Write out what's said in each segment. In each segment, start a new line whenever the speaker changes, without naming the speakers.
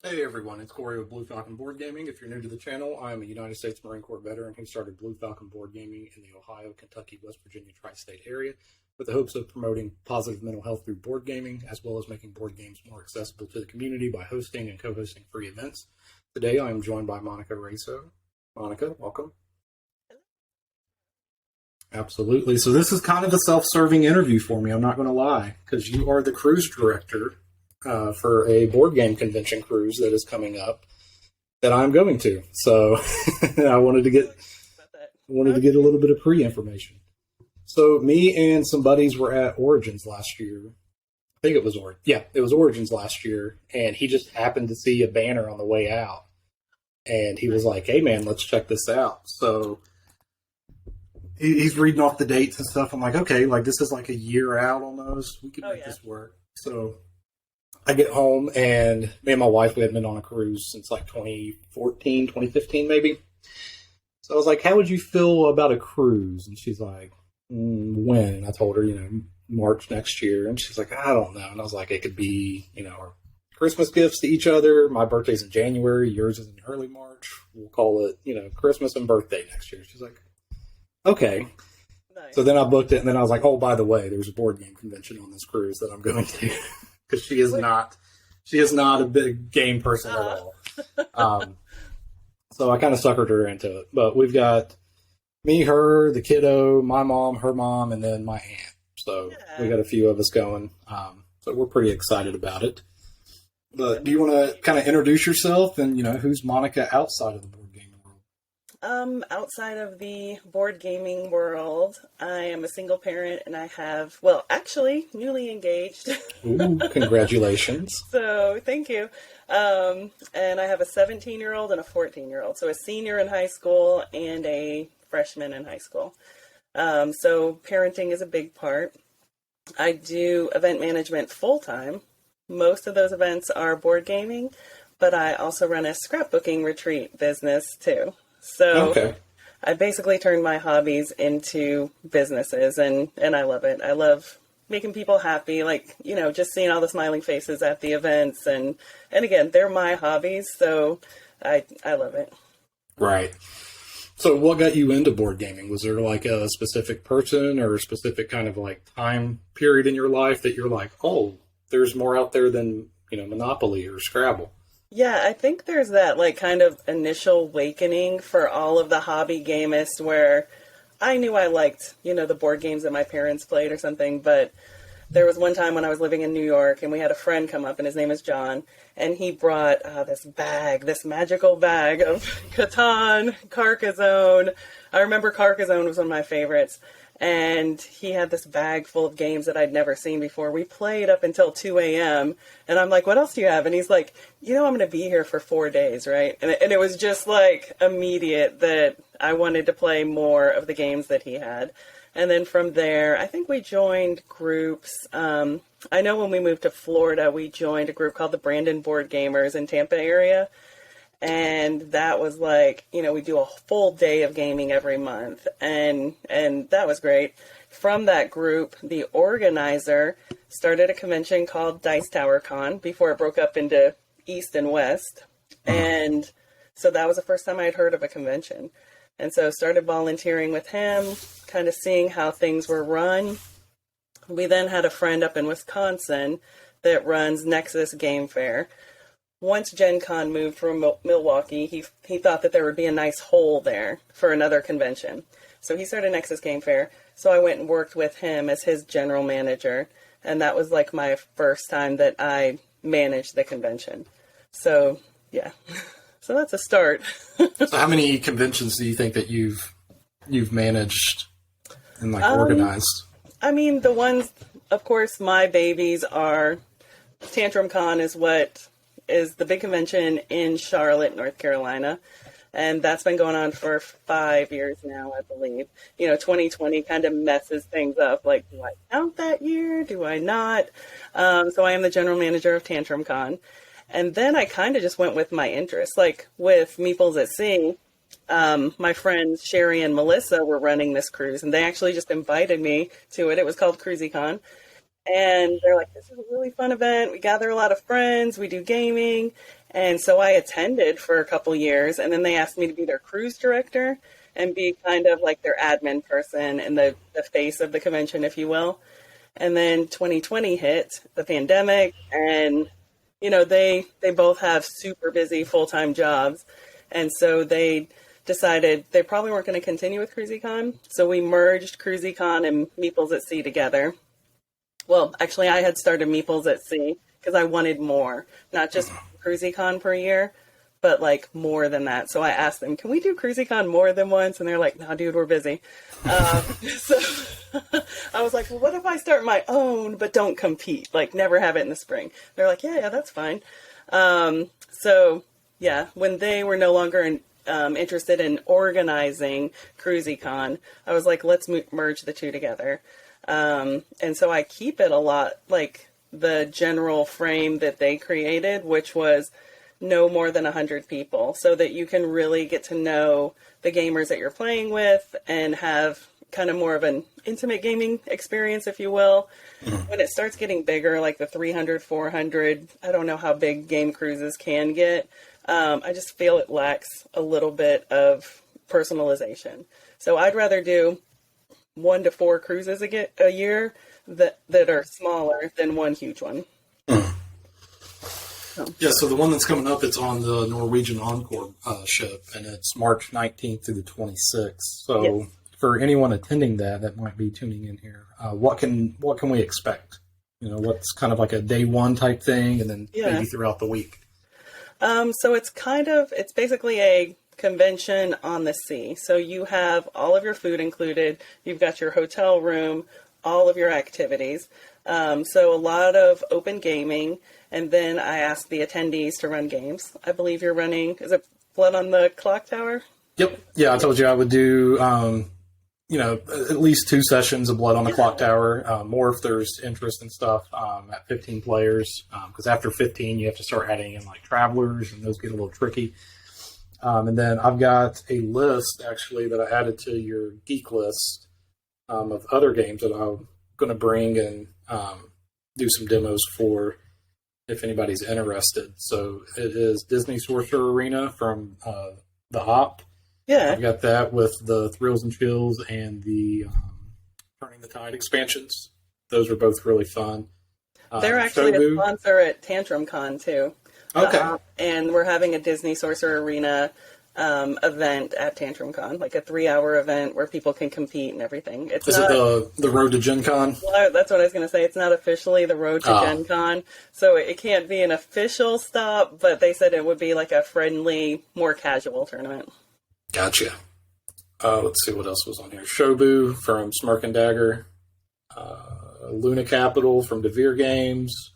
Hey everyone, it's Corey with Blue Falcon Board Gaming. If you're new to the channel, I'm a United States Marine Corps veteran who started Blue Falcon Board Gaming in the Ohio, Kentucky, West Virginia tri-state area with the hopes of promoting positive mental health through board gaming, as well as making board games more accessible to the community by hosting and co-hosting free events. Today I am joined by Monica Rasso. Monica, welcome. Absolutely. So this is kind of a self-serving interview for me, I'm not going to lie, because you are the cruise director for a board game convention cruise that is coming up that I'm going to. So I wanted to get a little bit of pre-information. So me and some buddies were at Origins last year. I think it was it was Origins last year, and he just happened to see a banner on the way out, and he was like, "Hey man, let's check this out." So he's reading off the dates and stuff. I'm like, okay, like this is like a year out almost. We could make this work. So I get home, and me and my wife, we had been on a cruise since like 2014, 2015 maybe. So I was like, how would you feel about a cruise? And she's like, when? And I told her, March next year. And she's like, I don't know. And I was like, it could be, our Christmas gifts to each other. My birthday's in January. Yours is in early March. We'll call it, Christmas and birthday next year. She's like, okay. Nice. So then I booked it, and then I was like, oh, by the way, there's a board game convention on this cruise that I'm going to. Because she is not a big game person at all. So I kind of suckered her into it. But we've got me, her, the kiddo, my mom, her mom, and then my aunt. So we got a few of us going. So we're pretty excited about it. But do you want to kind of introduce yourself and, who's Monica outside of the board gaming world?
Outside of the board gaming world, I am a single parent, and I have, actually newly engaged.
Ooh, congratulations.
So thank you. And I have a 17-year-old and a 14-year-old. So a senior in high school and a freshman in high school. So parenting is a big part. I do event management full-time. Most of those events are board gaming, but I also run a scrapbooking retreat business too. So I basically turned my hobbies into businesses, and I love it. I love making people happy, just seeing all the smiling faces at the events. And again, they're my hobbies, so I love it.
Right. So what got you into board gaming? Was there like a specific person or a specific kind of like time period in your life that you're like, oh, there's more out there than, Monopoly or Scrabble?
Yeah, I think there's that kind of initial awakening for all of the hobby gamists where I knew I liked, the board games that my parents played or something, but there was one time when I was living in New York, and we had a friend come up, and his name is John, and he brought this magical bag of Catan, Carcassonne. I remember Carcassonne was one of my favorites. And he had this bag full of games that I'd never seen before. We played up until 2 a.m. And I'm like, what else do you have? And he's like, I'm going to be here for 4 days, right? And it was just immediate that I wanted to play more of the games that he had. And then from there, I think we joined groups. I know when we moved to Florida, we joined a group called the Brandon Board Gamers in Tampa area. And that was we do a full day of gaming every month. And that was great. From that group, the organizer started a convention called Dice Tower Con before it broke up into East and West. And so that was the first time I'd heard of a convention. And so started volunteering with him, kind of seeing how things were run. We then had a friend up in Wisconsin that runs Nexus Game Fair. Once Gen Con moved from Milwaukee, he thought that there would be a nice hole there for another convention. So he started Nexus Game Fair. So I went and worked with him as his general manager. And that was my first time that I managed the convention. So, yeah. So that's a start.
So how many conventions do you think that you've managed and organized?
I mean, the ones, of course, my babies are TantrumCon is the big convention in Charlotte, North Carolina. And that's been going on for 5 years now, I believe. 2020 kind of messes things up. Do I count that year? Do I not? So I am the general manager of TantrumCon. And then I kind of just went with my interests. With Meeples at Sea, my friends Sherry and Melissa were running this cruise, and they actually just invited me to it. It was called CruisyCon. And they're like, this is a really fun event. We gather a lot of friends. We do gaming. And so I attended for a couple years, and then they asked me to be their cruise director and be kind of like their admin person and the face of the convention, if you will. And then 2020 hit, the pandemic, and they both have super busy full-time jobs. And so they decided they probably weren't going to continue with CruisyCon. So we merged CruisyCon and Meeples at Sea together. Well, actually, I had started Meeples at Sea because I wanted more, not just CruisyCon per year, but like more than that. So I asked them, can we do CruisyCon more than once? And they're like, no, dude, we're busy. So I was like, well, what if I start my own, but don't compete? Like never have it in the spring. They're like, yeah, that's fine. So yeah, when they were no longer interested in organizing CruisyCon, I was like, let's merge the two together. And so I keep it a lot like the general frame that they created, which was no more than 100 people, so that you can really get to know the gamers that you're playing with and have kind of more of an intimate gaming experience, if you will. When it starts getting bigger, like the 300, 400, I don't know how big game cruises can get. I just feel it lacks a little bit of personalization. So I'd rather do 1 to 4 cruises a year that are smaller than one huge one.
Yeah, so the one that's coming up, it's on the Norwegian Encore ship, and it's March 19th through the 26th. So yes. For anyone attending that might be tuning in here, what can we expect? What's kind of like a day one type thing, and then maybe throughout the week?
So it's basically a convention on the sea. So you have all of your food included. You've got your hotel room, all of your activities. So a lot of open gaming. And then I asked the attendees to run games. I believe you're running, is it Blood on the Clock Tower?
Yep. Yeah, I told you I would do, at least 2 sessions of Blood on the Clock Tower, more if there's interest and stuff at 15 players. Because after 15, you have to start adding in like travelers, and those get a little tricky. And then I've got a list, actually, that I added to your geek list of other games that I'm going to bring and do some demos for, if anybody's interested. So it is Disney Sorcerer Arena from the Hop.
Yeah.
I've got that with the Thrills and Chills and the Turning the Tide expansions. Those are both really fun.
They're actually a sponsor at TantrumCon too.
Okay.
And we're having a Disney Sorcerer Arena event at TantrumCon, like a 3-hour event where people can compete and everything. Is
it the Road to Gen Con?
Well, that's what I was going to say. It's not officially the Road to Gen Con, so it can't be an official stop, but they said it would be like a friendly, more casual tournament.
Gotcha. Let's see what else was on here. Shobu from Smirk and Dagger. Luna Capital from DeVere Games.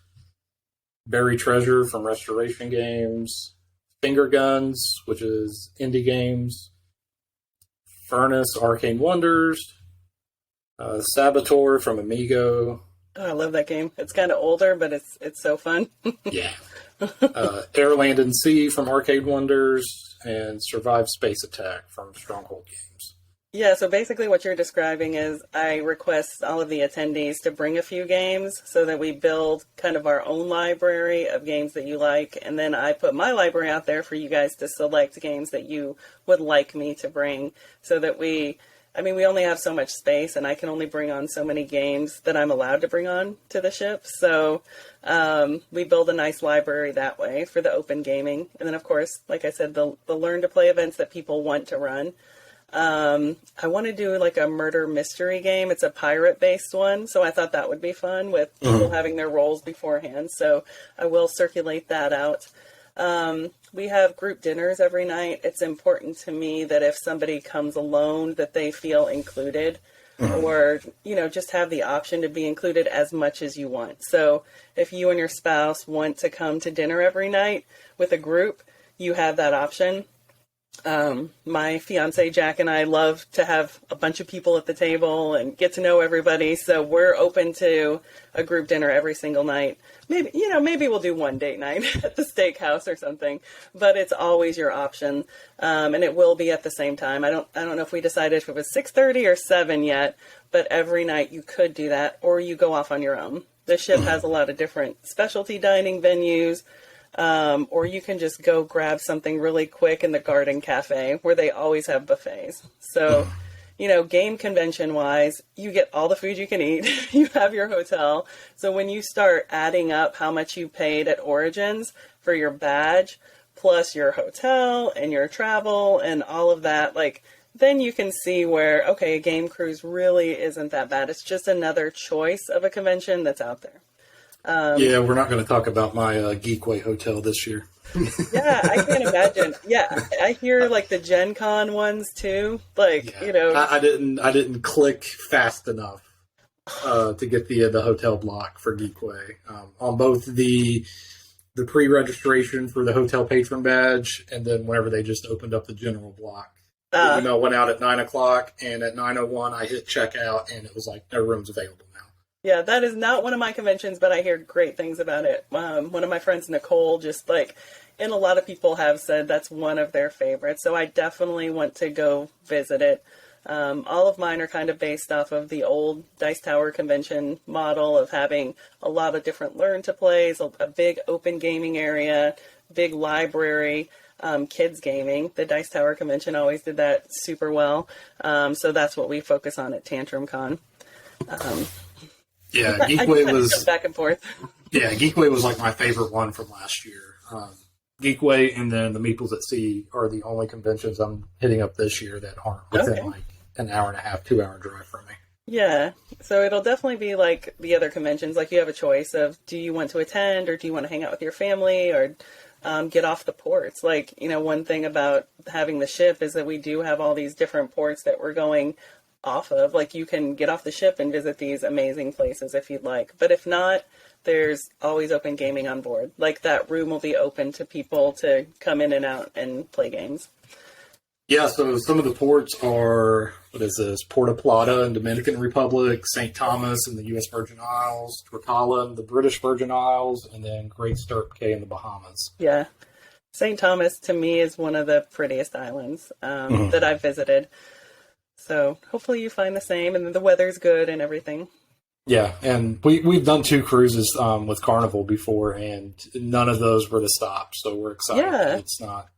Berry Treasure from Restoration Games. Finger Guns, which is Indie Games. Furnace, Arcane Wonders. Saboteur from Amigo.
Oh, I love that game. It's kind of older, but it's so fun.
Yeah. Air, Land, and Sea from Arcade Wonders. And Survive Space Attack from Stronghold Games.
Yeah, so basically what you're describing is I request all of the attendees to bring a few games so that we build kind of our own library of games that you like, and then I put my library out there for you guys to select games that you would like me to bring, so that we only have so much space, and I can only bring on so many games that I'm allowed to bring on to the ship, so we build a nice library that way for the open gaming, and then of course, like I said, the learn to play events that people want to run. I want to do like a murder mystery game. It's a pirate-based one, so I thought that would be fun with people having their roles beforehand. So I will circulate that out. We have group dinners every night. It's important to me that if somebody comes alone, that they feel included, or just have the option to be included as much as you want. So if you and your spouse want to come to dinner every night with a group, you have that option. My fiance Jack and I love to have a bunch of people at the table and get to know everybody, so we're open to a group dinner every single night. Maybe we'll do one date night at the steakhouse or something, but it's always your option, and it will be at the same time. I don't know if we decided if it was 6:30 or 7 yet, but every night you could do that, or you go off on your own. The ship has a lot of different specialty dining venues. or you can just go grab something really quick in the Garden Cafe where they always have buffets. So, game convention wise, you get all the food you can eat. You have your hotel. So when you start adding up how much you paid at Origins for your badge, plus your hotel and your travel and all of that, then you can see where, okay, a game cruise really isn't that bad. It's just another choice of a convention that's out there.
Yeah, we're not going to talk about my Geekway hotel this year.
Yeah, I can't imagine. Yeah, I hear the Gen Con ones too.
I didn't click fast enough to get the hotel block for Geekway on both the pre-registration for the hotel patron badge, and then whenever they just opened up the general block. The email went out at 9:00, and at 9:01 I hit checkout, and it was like, no rooms available now.
Yeah, that is not one of my conventions, but I hear great things about it. One of my friends, Nicole, and a lot of people have said that's one of their favorites. So I definitely want to go visit it. All of mine are kind of based off of the old Dice Tower convention model of having a lot of different learn to plays, a big open gaming area, big library, kids gaming. The Dice Tower convention always did that super well. So that's what we focus on at TantrumCon.
Yeah, Geekway was
back and forth.
Yeah, Geekway was my favorite one from last year. Geekway and then the Meeples at Sea are the only conventions I'm hitting up this year that aren't within an hour and a half, 2 hour drive from me.
Yeah, so it'll definitely be like the other conventions. You have a choice of, do you want to attend or do you want to hang out with your family or get off the ports? One thing about having the ship is that we do have all these different ports that we're going off of. You can get off the ship and visit these amazing places if you'd like. But if not, there's always open gaming on board. That room will be open to people to come in and out and play games.
Yeah, so some of the ports are, Puerto Plata in Dominican Republic, St. Thomas in the U.S. Virgin Isles, Tortola in the British Virgin Isles, and then Great Stirrup Cay in the Bahamas.
Yeah. St. Thomas, to me, is one of the prettiest islands that I've visited. So hopefully you find the same, and the weather's good and everything.
Yeah, and we've done 2 cruises with Carnival before, and none of those were the stops. So we're excited. Yeah. It's not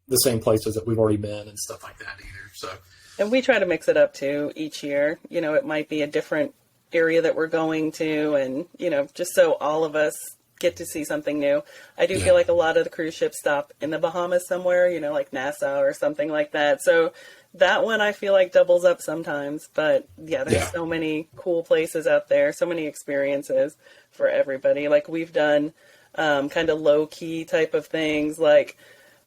the same places that we've already been and stuff like that either. So,
and we try to mix it up too each year. It might be a different area that we're going to, and just so all of us get to see something new. I do feel like a lot of the cruise ships stop in the Bahamas somewhere, like Nassau or something like that. So that one I feel like doubles up sometimes. But there's so many cool places out there, so many experiences for everybody. We've done kind of low key type of things,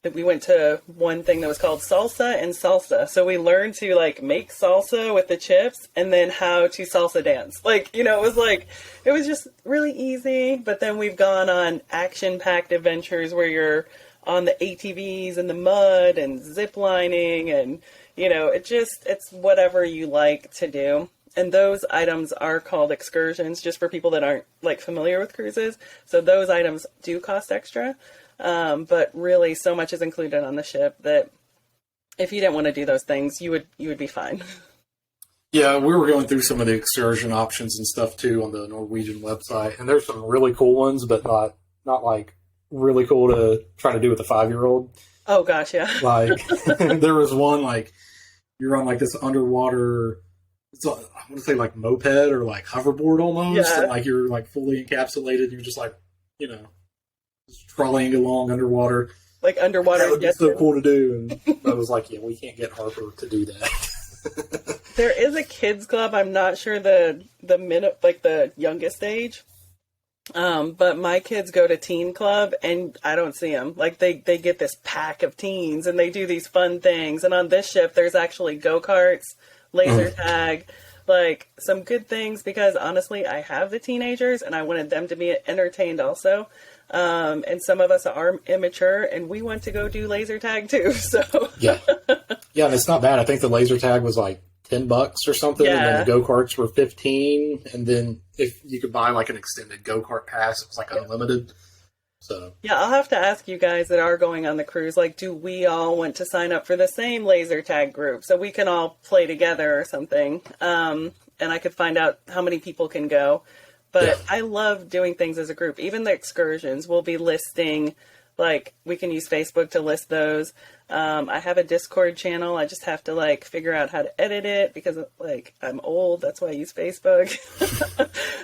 that we went to one thing that was called salsa and salsa. So we learned to make salsa with the chips and then how to salsa dance. It was just really easy. But then we've gone on action-packed adventures where you're on the ATVs in the mud and zip lining and, it's whatever you like to do. And those items are called excursions, just for people that aren't familiar with cruises. So those items do cost extra. But really so much is included on the ship that if you didn't want to do those things, you would be fine.
Yeah, we were going through some of the excursion options and stuff too on the Norwegian website, and there's some really cool ones, but not really cool to try to do with a 5-year-old.
Oh gosh, yeah.
There was one you're on this underwater, I want to say moped or hoverboard almost, and you're fully encapsulated. You're just just trolleying along underwater.
Underwater.
That would be so cool to do. And I was we can't get Harper to do that.
There is a kids club. I'm not sure the youngest age. But my kids go to teen club and I don't see them. They get this pack of teens and they do these fun things. And on this ship, there's actually go-karts, laser tag, some good things because honestly, I have the teenagers and I wanted them to be entertained also. And some of us are immature and we want to go do laser tag too. So
yeah, and it's not bad. I think the laser tag was $10 or something, and then the go-karts were $15, and then if you could buy an extended go-kart pass, it was unlimited. So
yeah, I'll have to ask you guys that are going on the cruise, do we all want to sign up for the same laser tag group so we can all play together or something? And I could find out how many people can go. But I love doing things as a group. Even the excursions, we'll be listing, like, we can use Facebook to list those. I have a Discord channel. I just have to, like, figure out how to edit it because, like, I'm old. That's why I use Facebook.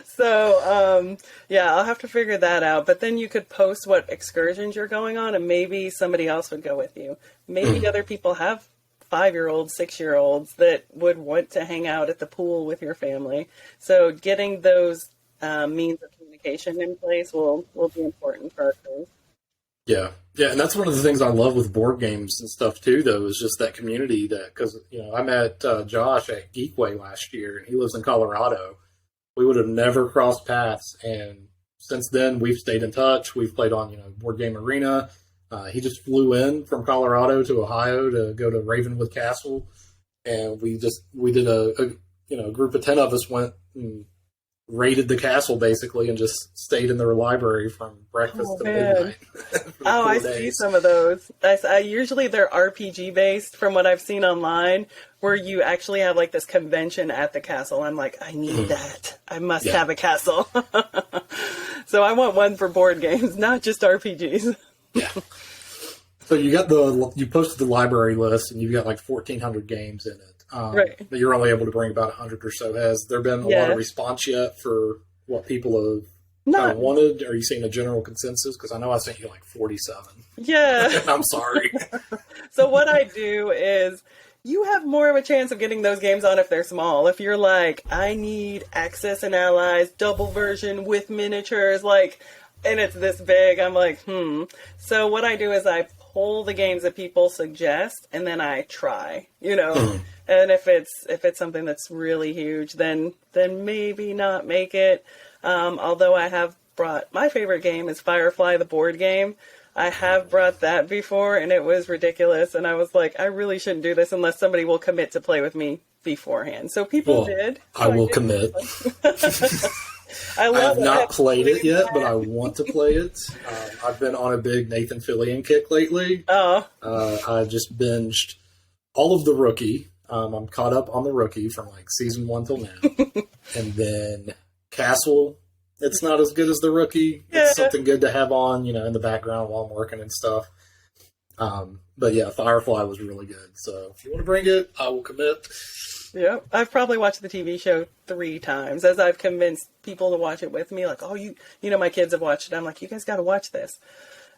So, yeah, I'll have to figure that out. But then you could post what excursions you're going on, and maybe somebody else would go with you. Maybe other people have 5-year-olds, 6-year-olds that would want to hang out at the pool with your family. So getting those means of communication in place will be important for our crew.
Yeah. Yeah. And that's one of the things I love with board games and stuff too, though, is just that community because, I met Josh at Geekway last year and he lives in Colorado. We would have never crossed paths. And since then we've stayed in touch. We've played on, Board Game Arena. He just flew in from Colorado to Ohio to go to Ravenwood Castle. And we did a group of 10 of us went and raided the castle basically and just stayed in their library from breakfast to midnight.
I see some of those. I usually they're RPG based from what I've seen online, where you actually have like this convention at the castle. I'm like, I need that. I must have a castle. So I want one for board games, not just RPGs. Yeah.
So you posted the library list and you've got like 1,400 games in it.
Right.
But you're only able to bring about 100 or so. Has there been a lot of response yet for what people have kind of wanted? Are you seeing a general consensus? Because I know I sent you like 47.
Yeah.
I'm sorry.
So what I do is you have more of a chance of getting those games on if they're small. If you're like, I need Axis and Allies, double version with miniatures, and it's this big, I'm like, So what I do is I pull the games that people suggest and then I try, And if it's something that's really huge, then maybe not make it. Although I have brought, my favorite game is Firefly, the board game. I have brought that before and it was ridiculous. And I was like, I really shouldn't do this unless somebody will commit to play with me beforehand. So people did. So
I will commit. I have not played it yet, but I want to play it. I've been on a big Nathan Fillion kick lately.
Oh.
I just binged all of The Rookie. I'm caught up on The Rookie from like season 1 till now. And then Castle, it's not as good as The Rookie. Yeah. It's something good to have on, in the background while I'm working and stuff. But yeah, Firefly was really good. So if you want to bring it, I will commit.
Yeah, I've probably watched the TV show 3 times as I've convinced people to watch it with me. Like, oh, my kids have watched it. I'm like, you guys got to watch this.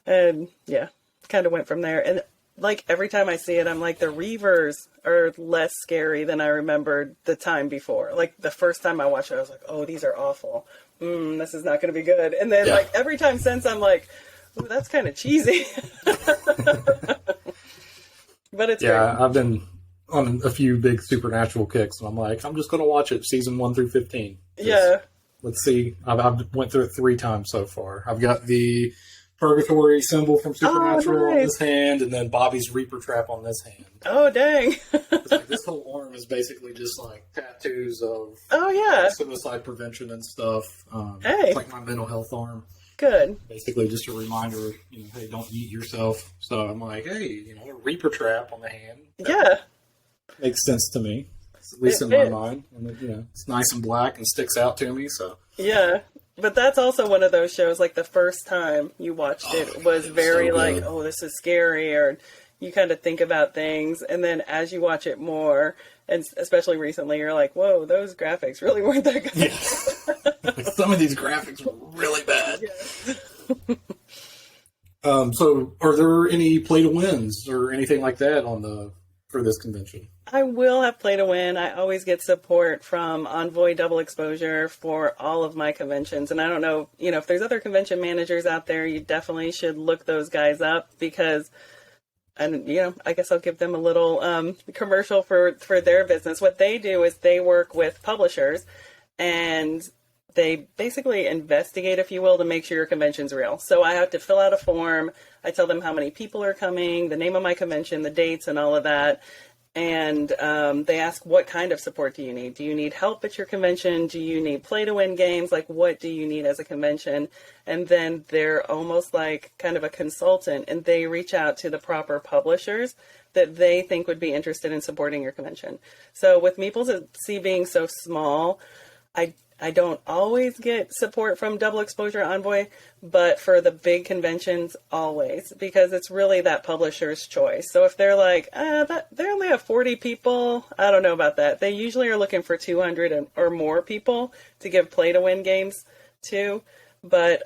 And yeah, kind of went from there. And like every time I see it, I'm like, the Reavers are less scary than I remembered the time before. Like the first time I watched it, I was like, oh, these are awful. This is not going to be good. And then like every time since, I'm like, ooh, that's kind of cheesy. But it's great.
I've been on a few big supernatural kicks, and I'm like, I'm just going to watch it season 1 through 15. Let's see. I've went through it 3 times so far. I've got the Purgatory symbol from Supernatural on this hand, and then Bobby's Reaper Trap on this hand.
Oh, dang.
It's like this whole arm is basically just like tattoos of suicide prevention and stuff. It's like my mental health arm.
Good.
Basically just a reminder, hey, don't eat yourself. So I'm like, hey, a Reaper Trap on the hand. Makes sense to me, at least in my mind. And it's nice and black and sticks out to me. So
yeah, but that's also one of those shows. Like the first time you watched it was very like, oh, this is scary, or you kind of think about things, and then as you watch it more, and especially recently, you're like, whoa, those graphics really weren't that good.
Yeah. Some of these graphics were really bad. Yeah. So, are there any play to wins or anything like that for this convention?
I will have play to win. I always get support from Envoy Double Exposure for all of my conventions. And I don't know, if there's other convention managers out there, you definitely should look those guys up because, and I guess I'll give them a little commercial for their business. What they do is they work with publishers and they basically investigate, if you will, to make sure your convention's real. So I have to fill out a form. I tell them how many people are coming, the name of my convention, the dates, and all of that. And they ask, what kind of support do you need? Do you need help at your convention? Do you need play-to-win games? Like, what do you need as a convention? And then they're almost like kind of a consultant, and they reach out to the proper publishers that they think would be interested in supporting your convention. So with Meeples at Sea being so small, I don't always get support from Double Exposure Envoy, but for the big conventions, always, because it's really that publisher's choice. So if they're like, they only have 40 people, I don't know about that. They usually are looking for 200 or more people to give play to win games to. But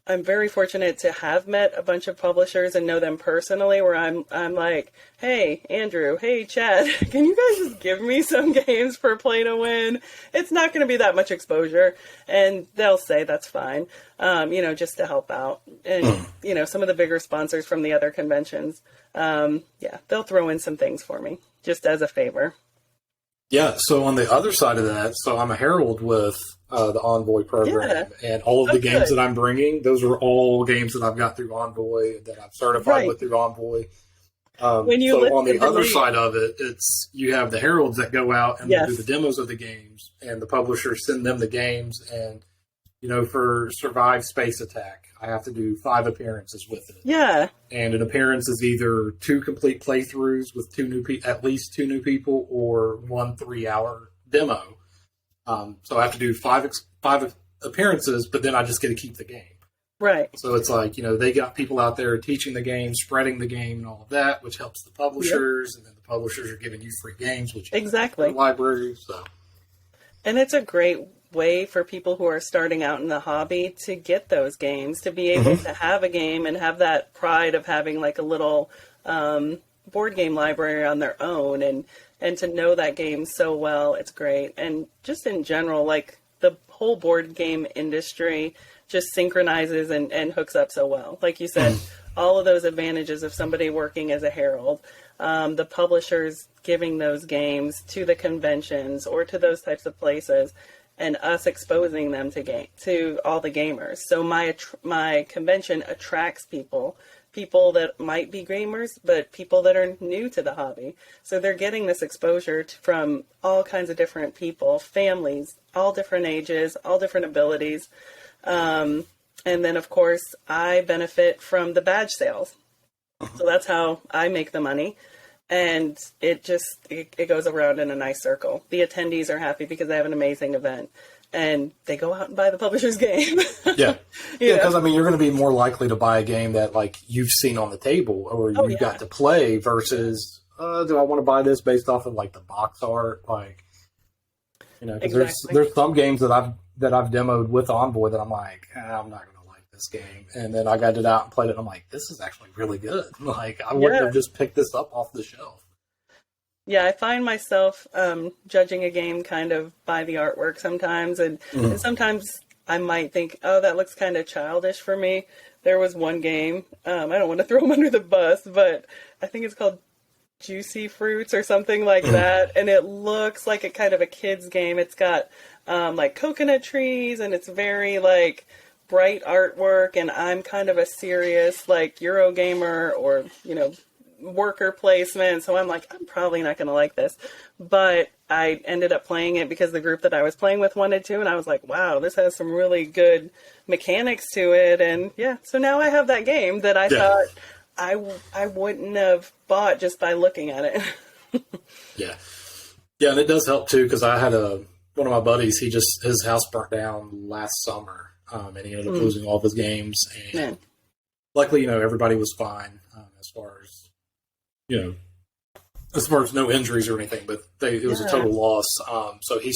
I'm very fortunate to have met a bunch of publishers and know them personally, where I'm like, hey, Andrew, hey, Chad, can you guys just give me some games for play to win? It's not going to be that much exposure. And they'll say that's fine, just to help out. And, some of the bigger sponsors from the other conventions, they'll throw in some things for me just as a favor.
Yeah, so on the other side of that, so I'm a herald with the Envoy program, and all of the games that I'm bringing, those are all games that I've got through Envoy, that I'm certified with through Envoy.
When you
so on the other side of it, it's you have the heralds that go out and do the demos of the games, and the publishers send them the games, and for Survive Space Attack, I have to do 5 appearances with it. Yeah. And an appearance is either 2 complete playthroughs with at least 2 new people, or 1 3-hour demo. So I have to do 5 appearances, but then I just get to keep the game. Right. So it's like, they got people out there teaching the game, spreading the game and all of that, which helps the publishers. Yep. And then the publishers are giving you free games, which exactly the library. So. And it's a great way for people who are starting out in the hobby to get those games, to be able to have a game and have that pride of having like a little board game library on their own, and to know that game so well. It's great. And just in general, like the whole board game industry just synchronizes and hooks up so well. Like you said, all of those advantages of somebody working as a herald, the publishers giving those games to the conventions or to those types of places, and us exposing them to all the gamers. So my convention attracts people that might be gamers, but people that are new to the hobby. So they're getting this exposure from all kinds of different people, families, all different ages, all different abilities. And then, of course, I benefit from the badge sales. So that's how I make the money. And it goes around in a nice circle. The attendees are happy because they have an amazing event, and they go out and buy the publisher's game. Yeah. Because, you're going to be more likely to buy a game that, like, you've seen on the table or you've got to play versus, do I want to buy this based off of, like, the box art? Like, because there's some games that I've demoed with Envoy that I'm like, I'm not going to like this game. And then I got it out and played it, and I'm like, this is actually really good. Like, I wouldn't have just picked this up off the shelf. Yeah, I find myself judging a game kind of by the artwork sometimes, and sometimes I might think, oh, that looks kind of childish for me. There was one game, I don't want to throw them under the bus, but I think it's called Juicy Fruits or something like that, and it looks like a kind of a kid's game. It's got like coconut trees, and it's very like bright artwork, and I'm kind of a serious like Eurogamer or, worker placement, so I'm like, I'm probably not going to like this, but I ended up playing it because the group that I was playing with wanted to, and I was like, wow, this has some really good mechanics to it, and so now I have that game that I thought I wouldn't have bought just by looking at it. Yeah, and it does help too, because I had one of my buddies, his house burnt down last summer, and he ended up losing all of his games, and luckily, everybody was fine as far as no injuries or anything, but it was a total loss. So he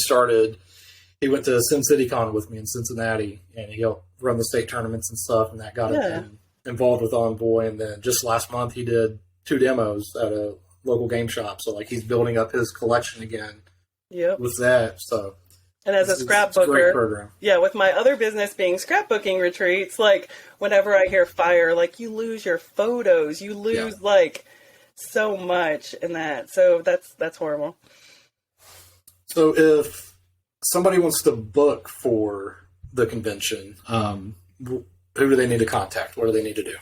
went to SimCityCon with me in Cincinnati, and he helped run the state tournaments and stuff, and that got him involved with Envoy. And then just last month, he did 2 demos at a local game shop. So, like, he's building up his collection again with that. So, and as a scrapbooker, great program. With my other business being scrapbooking retreats, like, whenever I hear fire, like, you lose your photos, you lose, like, so much in that. So that's horrible. So if somebody wants to book for the convention, who do they need to contact? What do they need to do?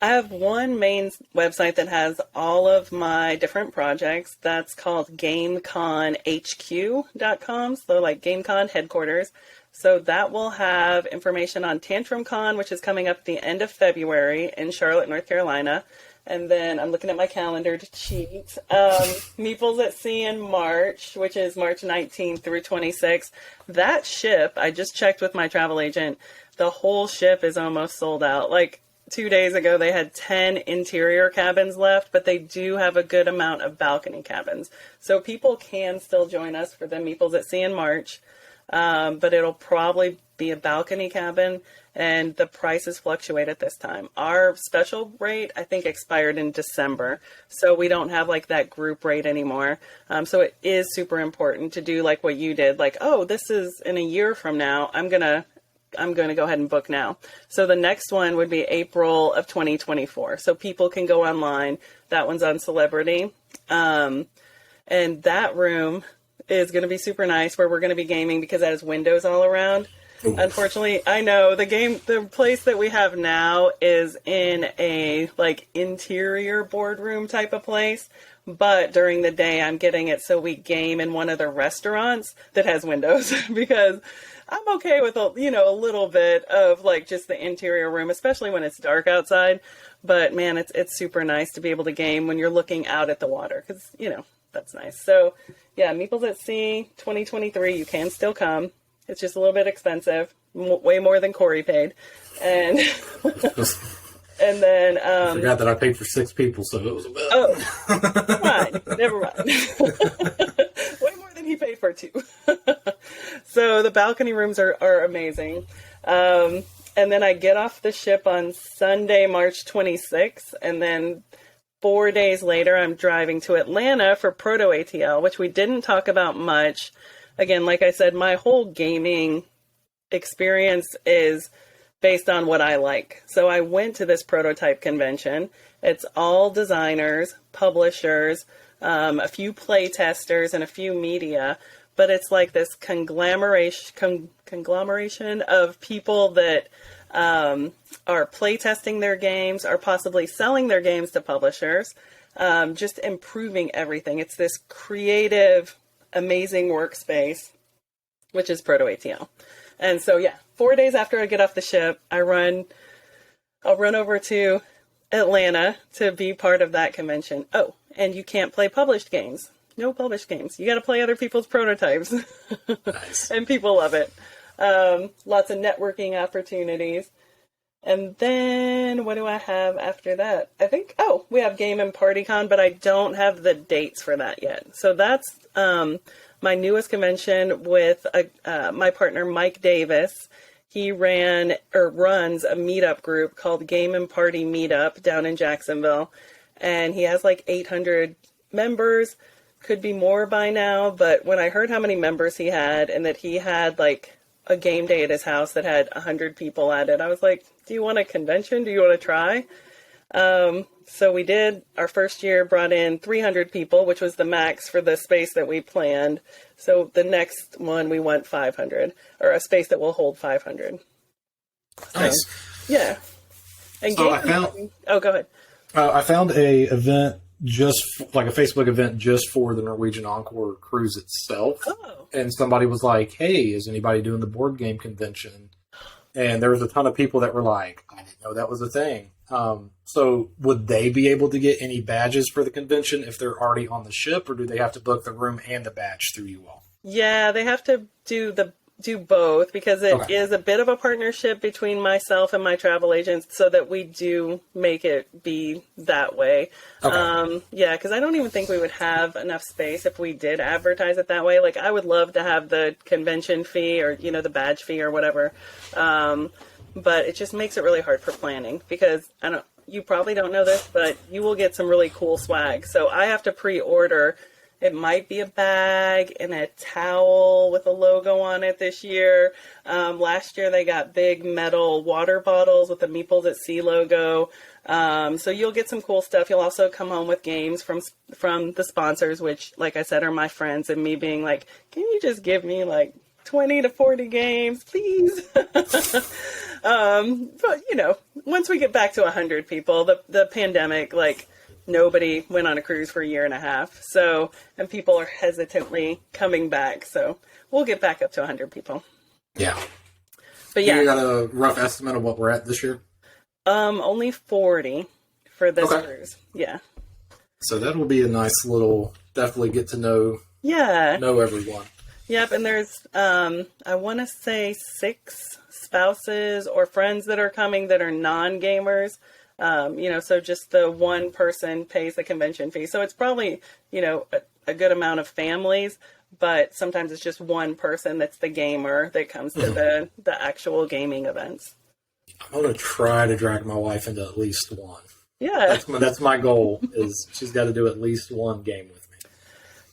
I have one main website that has all of my different projects. That's called GameConHQ.com. So like GameCon headquarters. So that will have information on TantrumCon, which is coming up at the end of February in Charlotte, North Carolina.
And then I'm looking at my calendar to cheat. Meeples at Sea in March, which is March 19th through 26th. That ship, I just checked with my travel agent, the whole ship is almost sold out. Like 2 days ago, they had 10 interior cabins left, but they do have a good amount of balcony cabins. So people can still join us for the Meeples at Sea in March, but it'll probably be a balcony cabin, and the prices fluctuate at this time. Our special rate, I think, expired in December, so we don't have like that group rate anymore. So it is super important to do like what you did, like, oh, this is in a year from now, I'm gonna go ahead and book now. So the next one would be April of 2024. So people can go online. That one's on Celebrity. And that room is going to be super nice, where we're going to be gaming because it has windows all around. Ooh. Unfortunately, I know the place that we have now is in a like interior boardroom type of place. But during the day, I'm getting it so we game in one of the restaurants that has windows because I'm okay with a little bit of like just the interior room, especially when it's dark outside. But man, it's super nice to be able to game when you're looking out at the water because, that's nice. So yeah, Meeples at Sea 2023, you can still come. It's just a little bit expensive, way more than Corey paid. And and then
I forgot that I paid for 6 people, so it was a bit.
Oh, fine, never mind. Way more than he paid for 2. So the balcony rooms are amazing. And then I get off the ship on Sunday, March 26th, and then 4 days later, I'm driving to Atlanta for ProtoATL, which we didn't talk about much. Again, like I said, my whole gaming experience is based on what I like. So I went to this prototype convention. It's all designers, publishers, a few play testers, and a few media. But it's like this conglomeration of people that are play testing their games, are possibly selling their games to publishers, just improving everything. It's this creative, amazing workspace, which is ProtoATL. And so, 4 days after I get off the ship, I'll run over to Atlanta to be part of that convention. Oh, and you can't play published games. No published games. You got to play other people's prototypes. Nice. And people love it. Lots of networking opportunities. And then what do I have after that? I think, we have Game and PartyCon, but I don't have the dates for that yet. So that's my newest convention with my partner, Mike Davis. He runs a meetup group called Game and Party Meetup down in Jacksonville. And he has like 800 members, could be more by now. But when I heard how many members he had and that he had like a game day at his house that had 100 people at it, I was like, do you want a convention? Do you want to try? So we did. Our first year brought in 300 people, which was the max for the space that we planned. So the next one we want 500, or a space that will hold 500.
Nice.
So, yeah. And
so I found.
Oh, go ahead.
I found a event like a Facebook event just for the Norwegian Encore cruise itself.
Oh.
And somebody was like, "Hey, is anybody doing the board game convention?" And there was a ton of people that were like, "I didn't know that was a thing." So would they be able to get any badges for the convention if they're already on the ship, or do they have to book the room and the badge through you all?
Yeah, they have to do both because it is a bit of a partnership between myself and my travel agents so that we do make it be that way. Okay. Because I don't even think we would have enough space if we did advertise it that way. Like, I would love to have the convention fee or, the badge fee or whatever. But it just makes it really hard for planning because you probably don't know this, but you will get some really cool swag. So I have to pre-order. It might be a bag and a towel with a logo on it this year. Last year they got big metal water bottles with the Meeples at Sea logo. So you'll get some cool stuff. You'll also come home with games from the sponsors, which, like I said, are my friends, and me being like, can you just give me like 20 to 40 games, please? But, once we get back to 100 people, the pandemic, nobody went on a cruise for a year and a half. So, and people are hesitantly coming back. So we'll get back up to 100 people.
Yeah.
But yeah.
You got a rough estimate of what we're at this year?
Only 40 for this cruise. Yeah.
So that will be a nice little, definitely get to know everyone.
Yep, and there's, I want to say 6 spouses or friends that are coming that are non-gamers. So just the one person pays the convention fee. So it's probably, a good amount of families, but sometimes it's just one person that's the gamer that comes to the actual gaming events.
I'm going to try to drag my wife into at least one.
Yeah.
That's my goal, is she's got to do at least one game with me.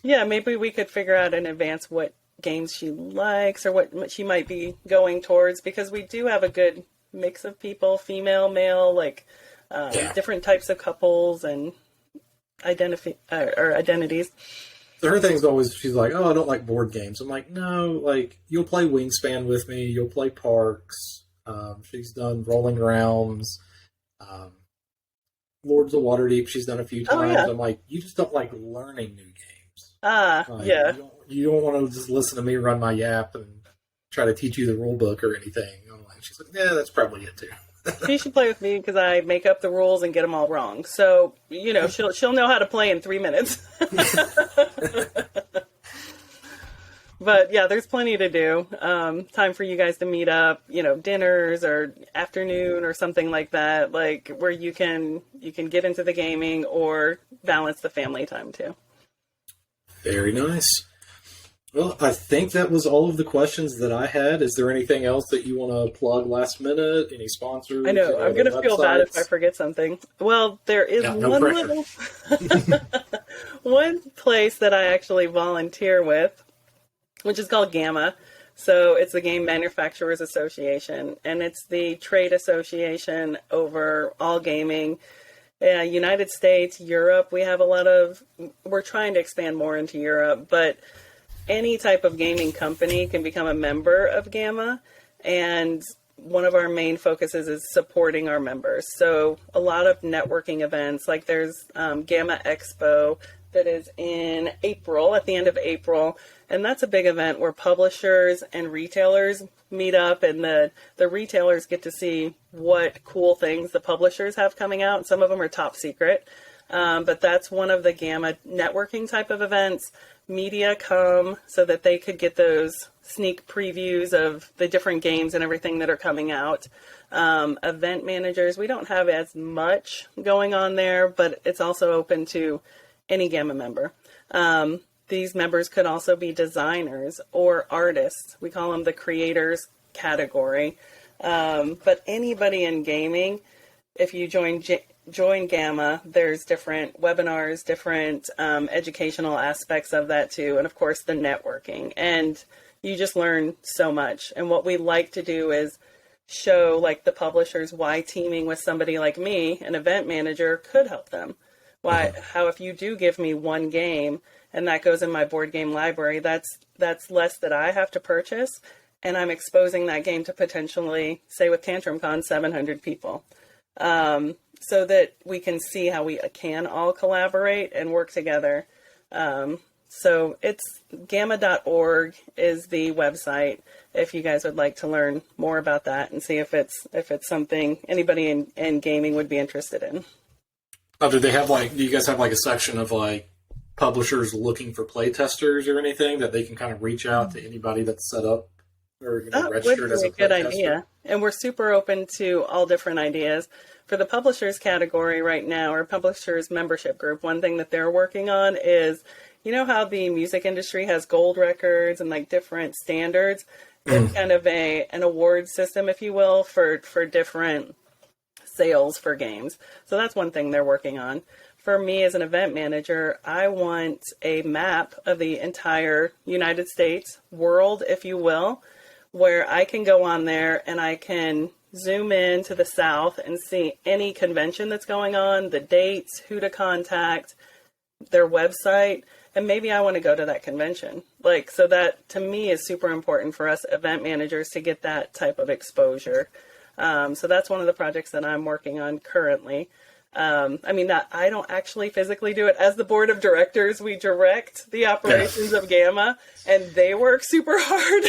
Yeah, maybe we could figure out in advance what games she likes or what she might be going towards, because we do have a good mix of people, female, male, different types of couples and identities.
So her thing's always, she's like, oh, I don't like board games. I'm like, no, you'll play Wingspan with me, you'll play Parks. She's done Rolling Realms, Lords of Waterdeep she's done a few times.
Yeah.
I'm like, you just don't like learning new games.
Yeah.
You don't want to just listen to me run my yap and try to teach you the rule book or anything. I'm like, she's like, yeah, that's probably it too.
She should play with me because I make up the rules and get them all wrong. So, she'll know how to play in 3 minutes. But yeah, there's plenty to do. Time for you guys to meet up, dinners or afternoon or something like that, where you can get into the gaming or balance the family time too.
Very nice. Well, I think that was all of the questions that I had. Is there anything else that you want to plug last minute? Any sponsors?
I know. I'm going to feel bad if I forget something. Well, there is one place that I actually volunteer with, which is called GAMA. So it's the Game Manufacturers Association, and it's the trade association over all gaming. United States, Europe, we're trying to expand more into Europe, but any type of gaming company can become a member of GAMA, and one of our main focuses is supporting our members. So a lot of networking events, like there's GAMA Expo that is in April, at the end of April, and that's a big event where publishers and retailers meet up, and the retailers get to see what cool things the publishers have coming out. Some of them are top secret, but that's one of the GAMA networking type of events. Media come so that they could get those sneak previews of the different games and everything that are coming out. Event managers, we don't have as much going on there, but it's also open to any GAMA member. These members could also be designers or artists. We call them the creators category. But anybody in gaming, if you join GAMA, there's different webinars, different educational aspects of that too, and of course the networking. And you just learn so much. And what we like to do is show the publishers why teaming with somebody like me, an event manager, could help them. How if you do give me one game and that goes in my board game library, that's less that I have to purchase, and I'm exposing that game to potentially, say with TantrumCon, 700 people. So that we can see how we can all collaborate and work together. So it's gamma.org is the website if you guys would like to learn more about that and see if it's something anybody in gaming would be interested in.
Oh, do you guys have a section of publishers looking for play testers or anything that they can kind of reach out to anybody that's set up or registered as a play tester? Good idea.
And we're super open to all different ideas. For the publishers category right now, or publishers membership group, one thing that they're working on is, how the music industry has gold records and different standards. It's kind of an award system, if you will, for different sales for games. So that's one thing they're working on. For me as an event manager, I want a map of the entire United States, world, if you will, where I can go on there and I can zoom in to the south and see any convention that's going on, the dates, who to contact, their website, and maybe I want to go to that convention. So that to me is super important for us event managers to get that type of exposure. So that's one of the projects that I'm working on currently. I don't actually physically do it. As the board of directors, we direct the operations of GAMA, and they work super hard.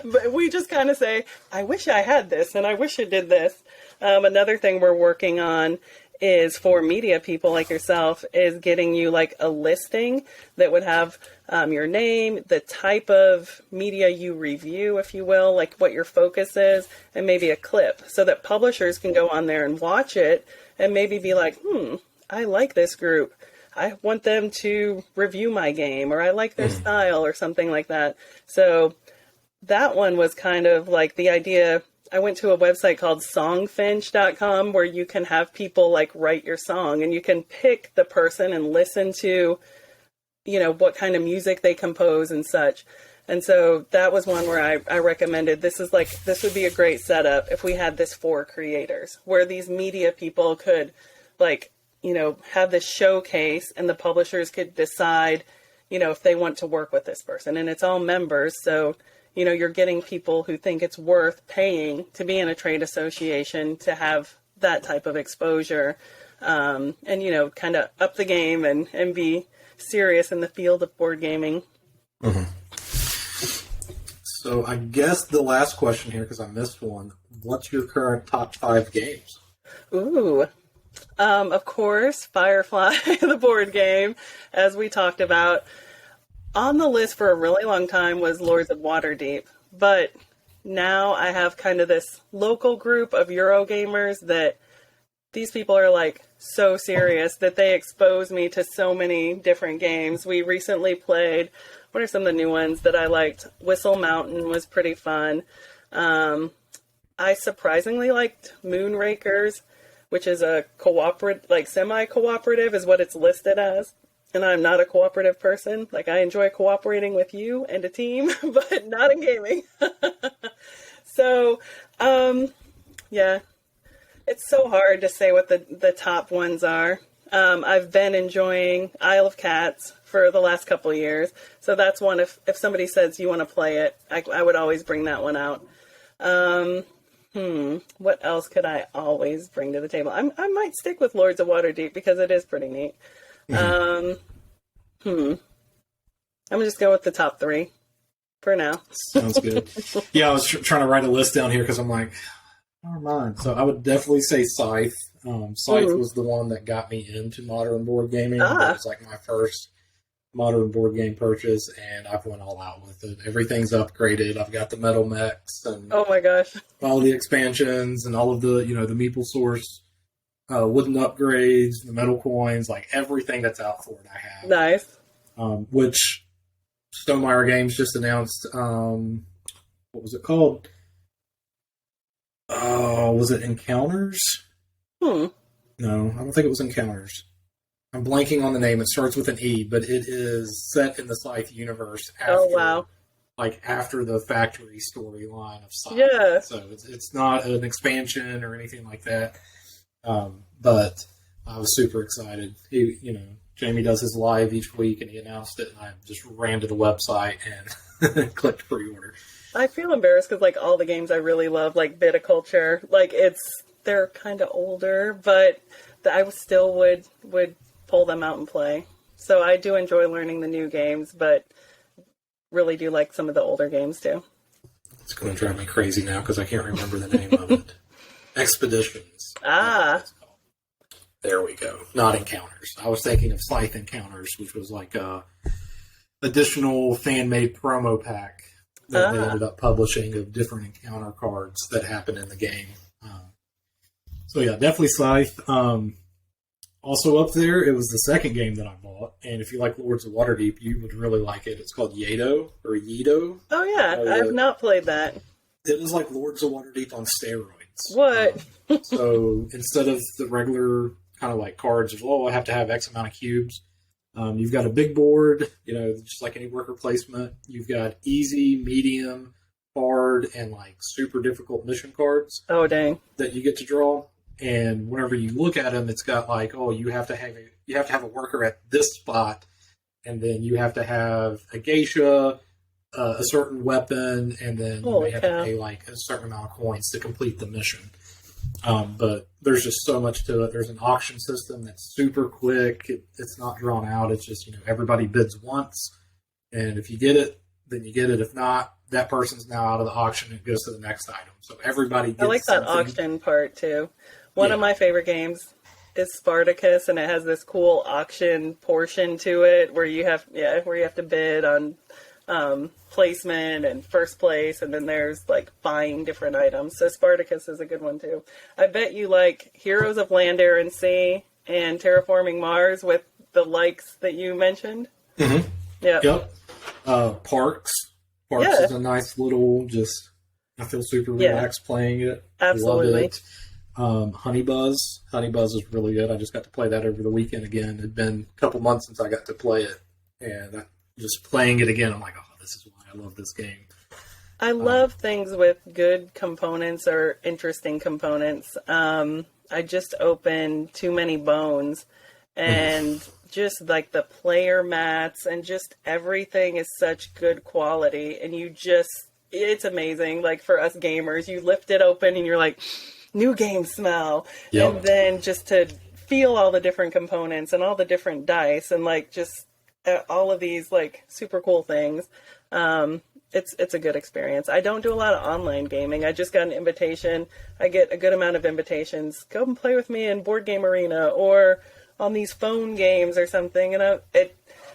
But we just kind of say, I wish I had this, and I wish it did this. Another thing we're working on is for media people like yourself is getting you like a listing that would have your name, the type of media you review, if you will, like what your focus is, and maybe a clip so that publishers can go on there and watch it and maybe be like, I like this group. I want them to review my game, or I like their style or something like that. So that one was kind of like the idea. I went to a website called songfinch.com where you can have people like write your song, and you can pick the person and listen to, you know, what kind of music they compose and such. And so that was one where I recommended this would be a great setup if we had this for creators, where these media people could like, you know, have this showcase and the publishers could decide, you know, if they want to work with this person. And it's all members. So, you know, you're getting people who think it's worth paying to be in a trade association to have that type of exposure, and, you know, kind of up the game and be serious in the field of board gaming.
Mm-hmm. So I guess the last question here, because I missed one, what's your current top 5 games?
Ooh. Of course, Firefly, the board game, as we talked about. On the list for a really long time was Lords of Waterdeep, but now I have kind of this local group of Eurogamers that these people are like so serious that they expose me to so many different games. We recently played, what are some of the new ones that I liked? Whistle Mountain was pretty fun. I surprisingly liked Moonrakers, which is a cooperative, like semi-cooperative is what it's listed as. And I'm not a cooperative person. Like, I enjoy cooperating with you and a team, but not in gaming. So, yeah, it's so hard to say what the top ones are. I've been enjoying Isle of Cats for the last couple of years. So that's one, if somebody says you want to play it, I would always bring that one out. What else could I always bring to the table? I might stick with Lords of Waterdeep because it is pretty neat. I'm gonna just go with the top 3 for now.
Sounds good. Yeah, I was trying to write a list down here because I'm like, never mind. So I would definitely say Scythe. Scythe was the one that got me into modern board gaming. It was like my first modern board game purchase, and I've went all out with it. Everything's upgraded. I've got the metal mechs and
oh my gosh, all
the expansions and all of the, you know, the Meeple source wooden upgrades, the metal coins, like everything that's out for it I have.
Nice.
Which Stonemaier Games just announced, what was it called? Was it Encounters? No, I don't think it was Encounters. I'm blanking on the name. It starts with an E, but it is set in the Scythe universe after, after the factory storyline of Scythe.
Yeah.
So it's not an expansion or anything like that. But I was super excited. Jamie does his live each week, and he announced it, and I just ran to the website and clicked pre-order.
I feel embarrassed because, like, all the games I really love, like Viticulture, like, they're kind of older, but I still would pull them out and play. So I do enjoy learning the new games, but really do like some of the older games, too.
It's going to drive me crazy now because I can't remember the name of it. Expeditions. There we go. Not Encounters. I was thinking of Scythe Encounters, which was like a additional fan-made promo pack that they ended up publishing of different encounter cards that happen in the game. So yeah, definitely Scythe. Also up there, it was the second game that I bought, and if you like Lords of Waterdeep, you would really like it. It's called Yedo, or Yedo.
Oh yeah, I have not played that.
It was like Lords of Waterdeep on steroids.
What?
So instead of the regular kind of like cards of, I have to have X amount of cubes, you've got a big board, just like any worker placement. You've got easy, medium, hard, and like super difficult mission cards.
Oh dang!
That you get to draw, and whenever you look at them, it's got like, you have to have a worker at this spot, and then you have to have a geisha, a certain weapon, and then you may have to pay like a certain amount of coins to complete the mission. But there's just so much to it. There's an auction system that's super quick. It's not drawn out. It's just, everybody bids once. And if you get it, then you get it. If not, that person's now out of the auction and it goes to the next item. So everybody gets
I like that auction part too. One of my favorite games is Spartacus, and it has this cool auction portion to it where you have to bid on placement and first place, and then there's like buying different items. So Spartacus is a good one too. I bet you like Heroes of Land, Air, and Sea and Terraforming Mars with the likes that you mentioned.
Mm-hmm.
Yeah.
Yep. Parks is a nice little, I feel super relaxed playing it.
Absolutely.
Love it. Honeybuzz is really good. I just got to play that over the weekend again. It had been a couple months since I got to play it, and just playing it again, I'm like, oh, this is why I love this game.
I love things with good components or interesting components. I just opened Too Many Bones, and just like the player mats and just everything is such good quality, and it's amazing. Like for us gamers, you lift it open and you're like, new game smell. Yep. And then just to feel all the different components and all the different dice and like just all of these like super cool things. It's a good experience. I don't do a lot of online gaming. I just got an invitation. I get a good amount of invitations. Go and play with me in Board Game Arena or on these phone games or something. And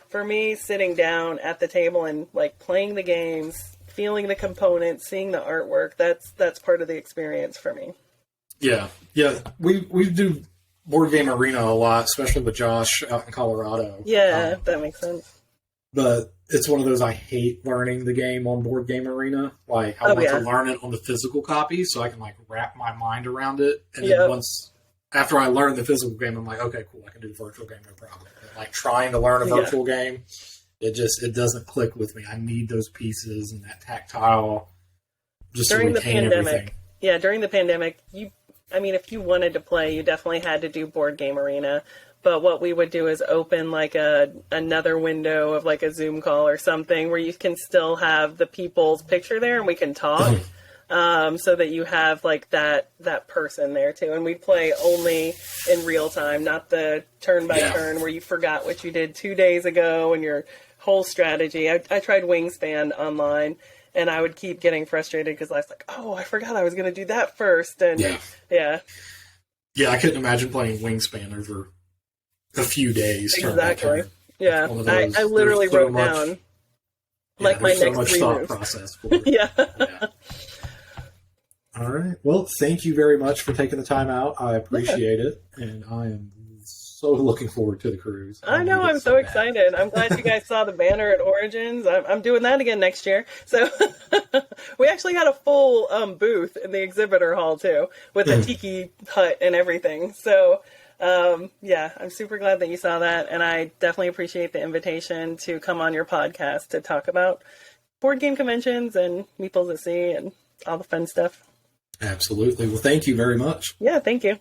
for me, sitting down at the table and like playing the games, feeling the components, seeing the artwork, that's part of the experience for me.
Yeah. We do Board Game Arena a lot, especially with Josh out in Colorado.
Yeah, that makes sense.
But it's one of those, I hate learning the game on Board Game Arena. Like, I want to learn it on the physical copy so I can like wrap my mind around it. And then after I learn the physical game, I'm like, okay, cool, I can do the virtual game, no problem. But like trying to learn a virtual game, it doesn't click with me. I need those pieces and that tactile just during to retain
the pandemic.
Everything.
Yeah, during the pandemic, if you wanted to play, you definitely had to do Board Game Arena. But what we would do is open like another window of like a Zoom call or something where you can still have the people's picture there and we can talk. So that you have like that person there too. And we play only in real time, not the turn by turn where you forgot what you did 2 days ago and your whole strategy. I tried Wingspan online and I would keep getting frustrated because I was like, oh, I forgot I was going to do that first. And yeah, I couldn't imagine playing Wingspan over a few days. Exactly. Yeah. I literally wrote down like my next much thought process for it. Yeah. All right. Well, thank you very much for taking the time out. I appreciate it. And I am so looking forward to the cruise. I know. I'm so excited. I'm glad you guys saw the banner at Origins. I'm doing that again next year. So we actually had a full booth in the exhibitor hall, too, with a tiki hut and everything. So, I'm super glad that you saw that. And I definitely appreciate the invitation to come on your podcast to talk about board game conventions and Meeples at Sea and all the fun stuff. Absolutely. Well, thank you very much. Yeah, thank you.